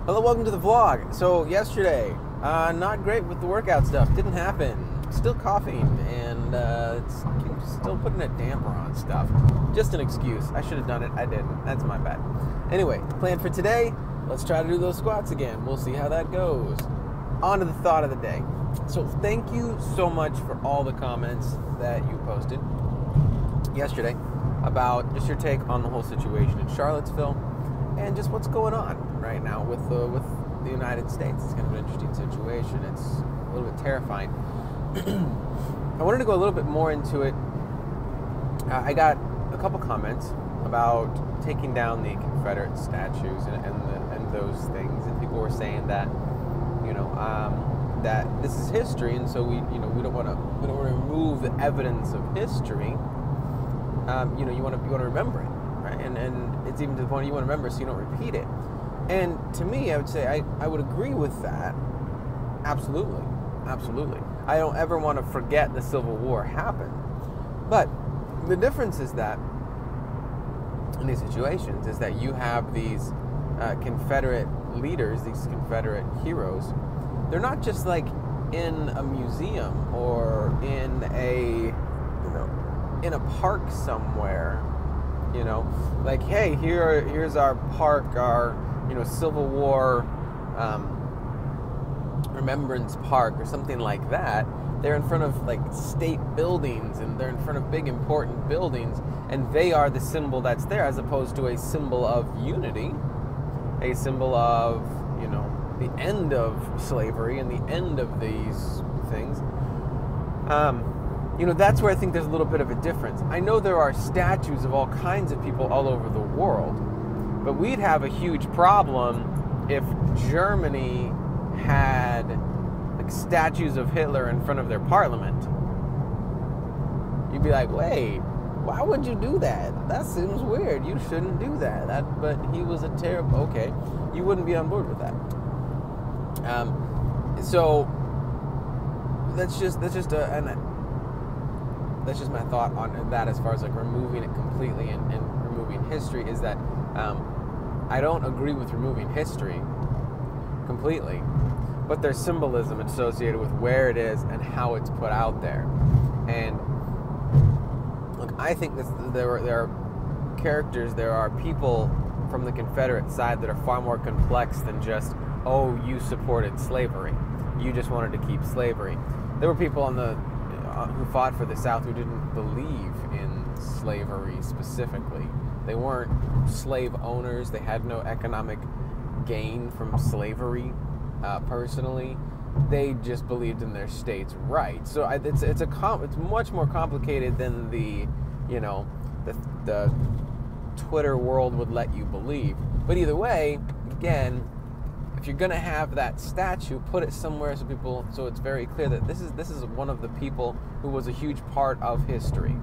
Hello, welcome to the vlog. So yesterday, not great with the workout stuff. Didn't happen. Still coughing and it's still putting a damper on stuff. Just an excuse. I should have done it. I didn't. That's my bad. Anyway, plan for today. Let's try to do those squats again. We'll see how that goes. On to the thought of the day. So thank you so much for all the comments that you posted yesterday about just your take on the whole situation in Charlottesville and just what's going on right now with the United States. It's kind of an interesting situation. It's a little bit terrifying. I wanted to go a little bit more into it. I got a couple comments about taking down the Confederate statues and those things, and people were saying that that this is history, and so we don't want to remove the evidence of history. You want to remember it, right? And it's even to the point you want to remember so you don't repeat it. And to me, I would say I would agree with that. Absolutely. I don't ever want to forget the Civil War happened. But the difference is that in these situations is that you have these Confederate leaders, these Confederate heroes. They're not just like in a museum or in a park somewhere, like, hey, here's our park, our Civil War Remembrance Park or something like that. They're in front of like state buildings, and they're in front of big important buildings, and they are the symbol that's there, as opposed to a symbol of unity, a symbol of the end of slavery and the end of these things. That's where I think there's a little bit of a difference. I know there are statues of all kinds of people all over the world, but we'd have a huge problem if Germany had like statues of Hitler in front of their parliament. You'd be like, wait, why would you do that? That seems weird. You shouldn't do that. But he was a terrible... Okay, you wouldn't be on board with that. So that's just my thought on that as far as like removing it completely and removing history, is that I don't agree with removing history completely, but there's symbolism associated with where it is and how it's put out there. And look, I think there are characters, there are people from the Confederate side that are far more complex than just, oh, you supported slavery, you just wanted to keep slavery. There were people who fought for the South who didn't believe in slavery specifically. They weren't slave owners. They had no economic gain from slavery personally. They just believed in their state's rights. So it's much more complicated than the Twitter world would let you believe. But either way, again, if you're gonna have that statue, put it somewhere so it's very clear that this is one of the people who was a huge part of history.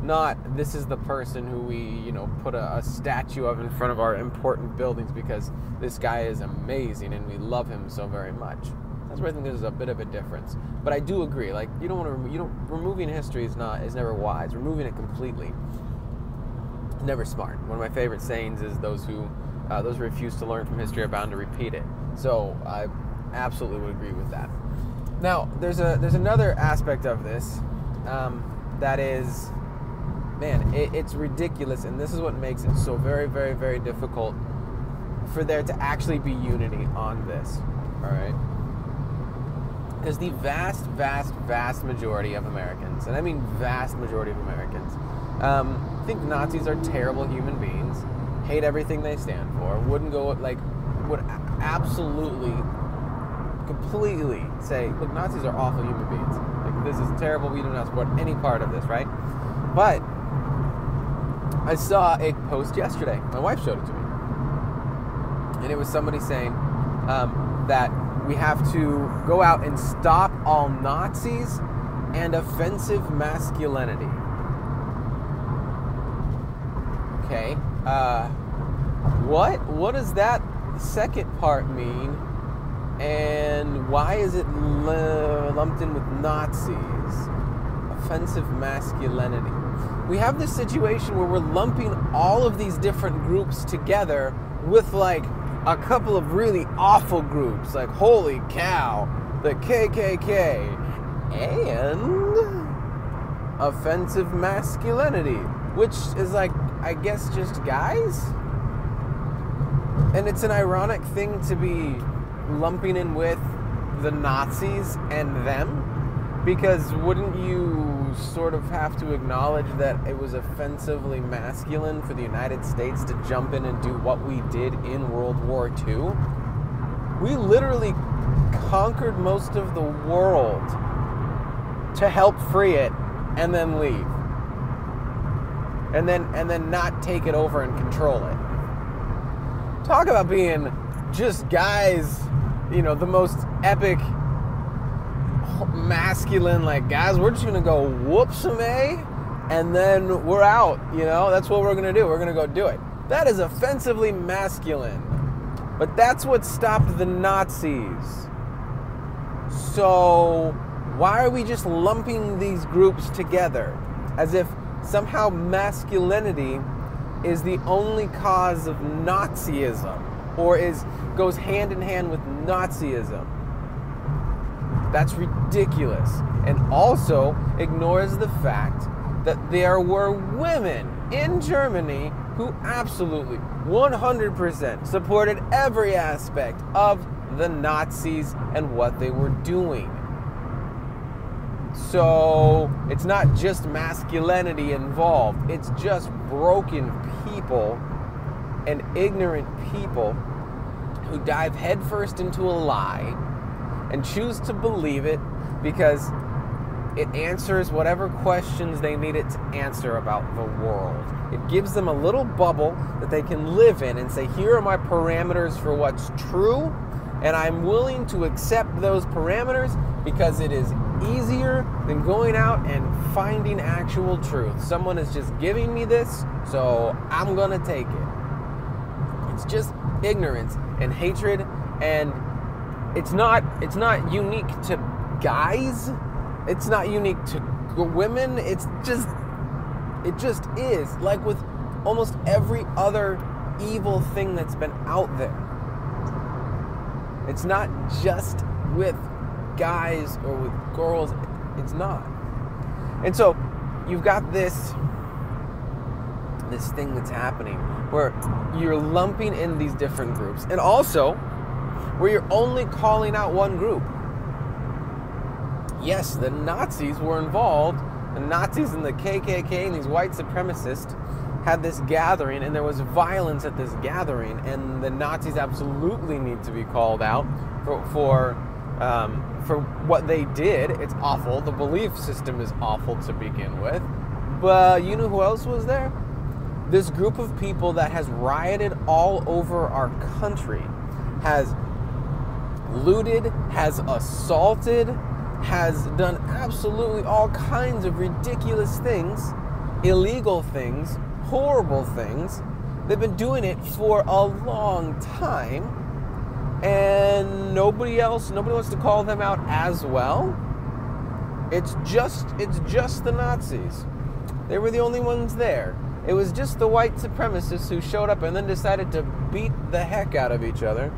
Not this is the person who we put a statue of in front of our important buildings because this guy is amazing and we love him so very much. That's where I think there's a bit of a difference. But I do agree. Like removing history is never wise. Removing it completely, never smart. One of my favorite sayings is those who refuse to learn from history are bound to repeat it. So I absolutely would agree with that. Now, there's another aspect of this that is, man, it's ridiculous, and this is what makes it so very, very, very difficult for there to actually be unity on this. All right, because the vast, vast, vast majority of Americans, and I mean vast majority of Americans, think Nazis are terrible human beings, hate everything they stand for, would absolutely, completely say, look, Nazis are awful human beings. Like, this is terrible, we do not support any part of this, right? But I saw a post yesterday, my wife showed it to me, and it was somebody saying that we have to go out and stop all Nazis and offensive masculinity. Okay, what does that second part mean, and why is it lumped in with Nazis? Offensive masculinity. We have this situation where we're lumping all of these different groups together with like a couple of really awful groups, like holy cow, the KKK, and offensive masculinity, which is like, I guess, just guys. And it's an ironic thing to be lumping in with the Nazis and them, because wouldn't you sort of have to acknowledge that it was offensively masculine for the United States to jump in and do what we did in World War II? We literally conquered most of the world to help free it and then leave. And then not take it over and control it. Talk about being just guys, you know, the most epic masculine, like, guys, we're just gonna go whoop some A and then we're out, you know, that's what we're gonna do. We're gonna go do it. That is offensively masculine. But that's what stopped the Nazis. So why are we just lumping these groups together as if somehow masculinity is the only cause of Nazism, or goes hand in hand with Nazism? That's ridiculous. And also ignores the fact that there were women in Germany who absolutely 100% supported every aspect of the Nazis and what they were doing. So it's not just masculinity involved, it's just broken people and ignorant people who dive headfirst into a lie and choose to believe it because it answers whatever questions they need it to answer about the world. It gives them a little bubble that they can live in and say, here are my parameters for what's true, and I'm willing to accept those parameters because it is easier than going out and finding actual truth. Someone is just giving me this, so I'm gonna take it. It's just ignorance and hatred, and it's not unique to guys. It's not unique to women. It just is, like with almost every other evil thing that's been out there. It's not just with guys or with girls. It's not. And so you've got this thing that's happening where you're lumping in these different groups, and also where you're only calling out one group. Yes, the Nazis were involved. The Nazis and the KKK and these white supremacists had this gathering, and there was violence at this gathering, and the Nazis absolutely need to be called out for what they did. It's awful. The belief system is awful to begin with. But you know who else was there? This group of people that has rioted all over our country, has looted, has assaulted, has done absolutely all kinds of ridiculous things, illegal things, horrible things. They've been doing it for a long time, and nobody wants to call them out as well. It's just the Nazis. They were the only ones there. It was just the white supremacists who showed up and then decided to beat the heck out of each other.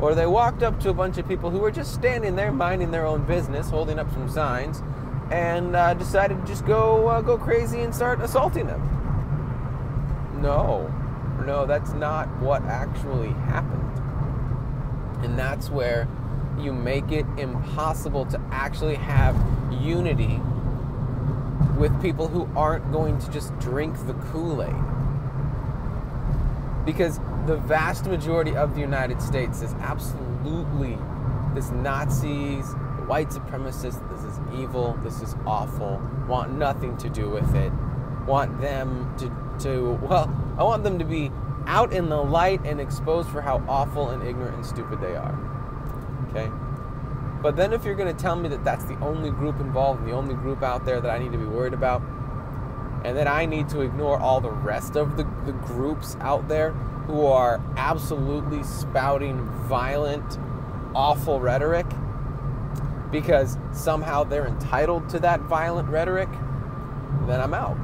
Or they walked up to a bunch of people who were just standing there minding their own business, holding up some signs, and decided to just go crazy and start assaulting them. No, that's not what actually happened. And that's where you make it impossible to actually have unity with people who aren't going to just drink the Kool-Aid. Because the vast majority of the United States is absolutely this Nazis, white supremacists, this is evil, this is awful, want nothing to do with it, want them I want them to be out in the light and exposed for how awful and ignorant and stupid they are. Okay? But then if you're going to tell me that that's the only group involved, the only group out there that I need to be worried about, and that I need to ignore all the rest of the groups out there who are absolutely spouting violent, awful rhetoric because somehow they're entitled to that violent rhetoric, then I'm out.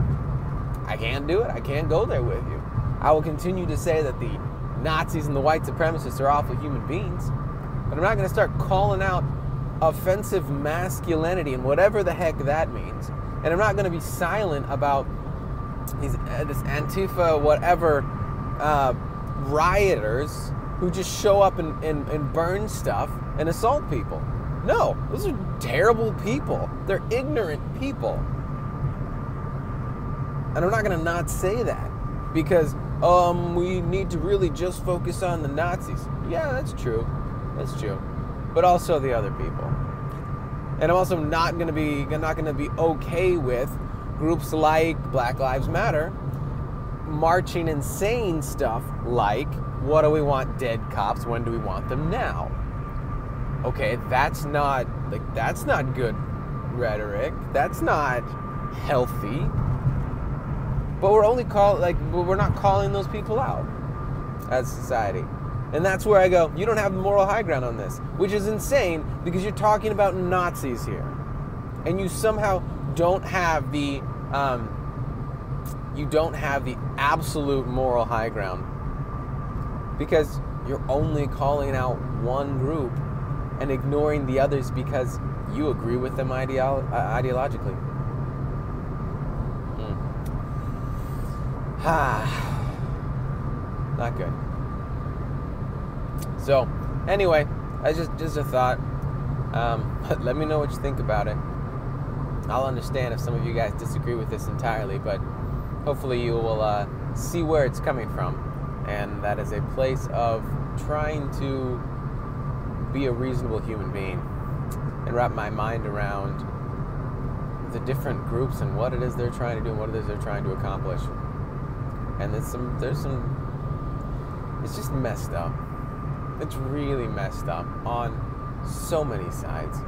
I can't do it. I can't go there with you. I will continue to say that the Nazis and the white supremacists are awful human beings. But I'm not going to start calling out offensive masculinity and whatever the heck that means. And I'm not going to be silent about this Antifa, whatever, rioters who just show up and burn stuff and assault people. No, those are terrible people. They're ignorant people. And I'm not going to not say that because we need to really just focus on the Nazis. Yeah, that's true. That's true. But also the other people. And I'm also not going to be okay with groups like Black Lives Matter marching and saying stuff like, what do we want dead cops? When do we want them now? Okay, that's not good rhetoric. That's not healthy. But we're not calling those people out as society. And that's where I go, you don't have the moral high ground on this, which is insane because you're talking about Nazis here. And you somehow don't have the absolute moral high ground because you're only calling out one group and ignoring the others because you agree with them ideologically. Not good. So, anyway, just a thought. Let me know what you think about it. I'll understand if some of you guys disagree with this entirely, but hopefully you will see where it's coming from. And that is a place of trying to be a reasonable human being and wrap my mind around the different groups and what it is they're trying to do and what it is they're trying to accomplish. And it's just messed up. It's really messed up on so many sides.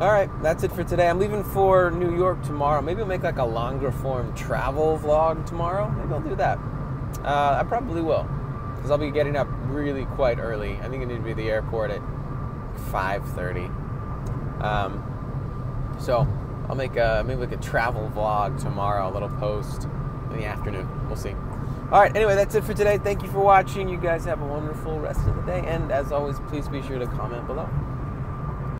Alright, that's it for today. I'm leaving for New York tomorrow. Maybe I'll make like a longer form travel vlog tomorrow. Maybe I'll do that. I probably will. Because I'll be getting up really quite early. I think I need to be at the airport at 5:30. So I'll make maybe like a travel vlog tomorrow, a little post in the afternoon. We'll see. Alright, anyway, that's it for today. Thank you for watching. You guys have a wonderful rest of the day. And as always, please be sure to comment below.